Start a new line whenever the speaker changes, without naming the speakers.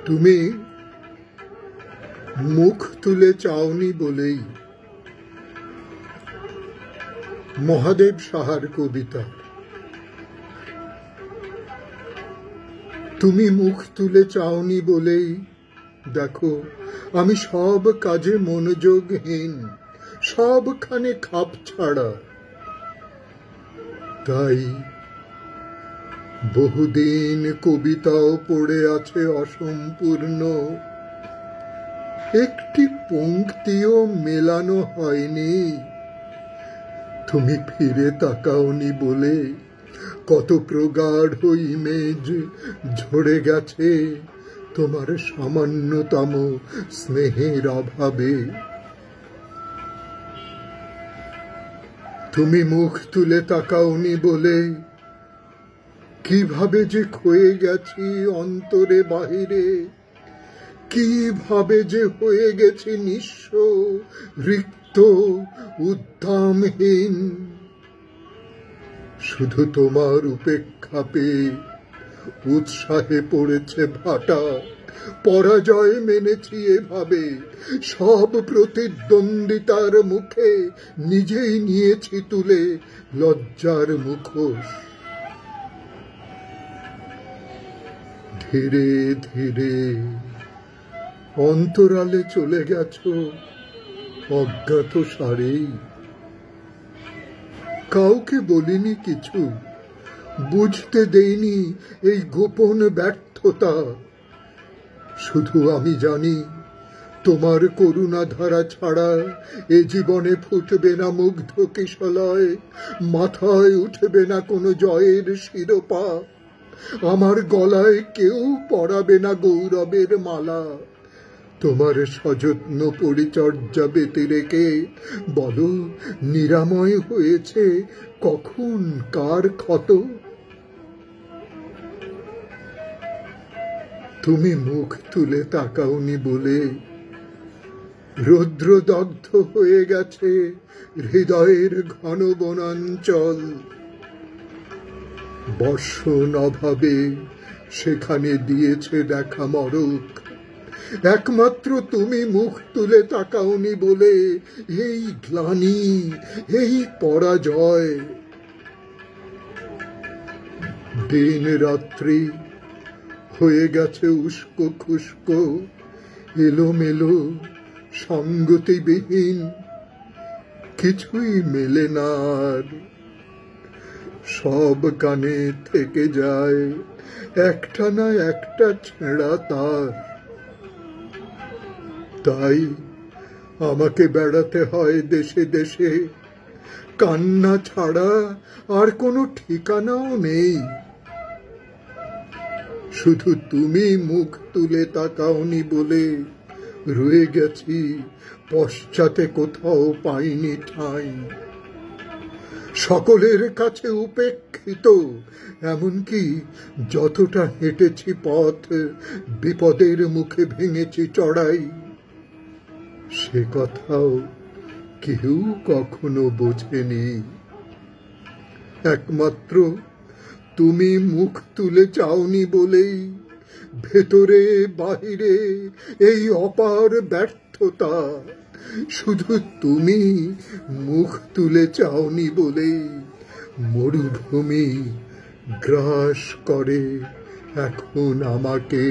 তুমি মুখ তুলে চাওনি বলেই মহাদেব সাহার কবিতা। তুমি মুখ তুলে চাওনি বলেই দেখো আমি সব কাজে মনোযোগহীন, সবখানে খাপ ছাড়া। তাই বহুদিন কবিতাও পড়ে আছে অসম্পূর্ণ, একটি পংক্তিও মেলানো হয়নি। তুমি ফিরে তাকাওনি বলে কত প্রগাঢ় ইমেজ ঝরে গেছে তোমার সামান্যতম স্নেহের অভাবে। তুমি মুখ তুলে তাকাওনি বলে কিভাবে যে ক্ষয়ে গেছি অন্তরে বাহিরে, কিভাবে যে হয়ে গেছি নিঃস্ব, রিক্ত, উদ্যমহীন। শুধু তোমার উপেক্ষা পেয়ে উৎসাহে পড়েছে ভাটা, পরাজয় মেনেছি এভাবে, সব প্রতিদ্বন্দ্বিতার মুখে নিজেই নিয়েছি তুলে লজ্জার মুখোশ। ধীরে ধীরে অন্তরালে চলে গেছো অজ্ঞাত সারেই। কাউকে বলিনি কিছু, বুঝতে দেইনি এই গোপন ব্যর্থতা। শুধু আমি জানি তোমার করুণা ধারা ছাড়া এ জীবনে ফুটবে না মুগ্ধ কিশলয়, মাথায় উঠবে না কোনো জয়ের শিরোপা, আমার গলায় কেউ পরাবে না গৌরবের মালা। তোমার সযত্ন পরিচর্যা বেঁধে রেখে বলো নিরাময় হয়েছে কখন কার ক্ষত। তুমি মুখ তুলে তাকাওনি বলে রৌদ্রদগ্ধ হয়ে গেছে হৃদয়ের ঘন বনাঞ্চল। বর্ষণ অভাবে সেখানে দিয়েছে দেখা মরক, একমাত্র তুমি মুখ তুলে তাকাওনি বলে এই গ্লানি, এই পরাজয়। দিন রাত্রি হয়ে গেছে উস্কো খুস্কো, এলোমেলো, সঙ্গতিবিহীন, কিছুই মেলে না আর। সব কানে থেকে যায় একটা না একটা ছেঁড়া তার। তাই আমাকে বেড়াতে হয় দেশে দেশে, কান্না ছাড়া আর কোনো ঠিকানাও নেই। শুধু তুমি মুখ তুলে তাকাওনি বলে রয়ে গেছি পশ্চাতে, কোথাও পাইনি ঠাঁই। সকলের কাছে উপেক্ষিত, এমনকি যতটা হেঁটেছি পথ, বিপদের মুখে ভেঙেছি চড়াই, সে কথাও কেউ কখনো বোঝেনি। একমাত্র তুমি মুখ তুলে চাওনি বলেই ভেতরে বাহিরে এই অপার ব্যর্থতা। শুধু তুমি মুখ তুলে চাওনি বলেই মরুভূমি গ্রাস করে এখন আমাকে।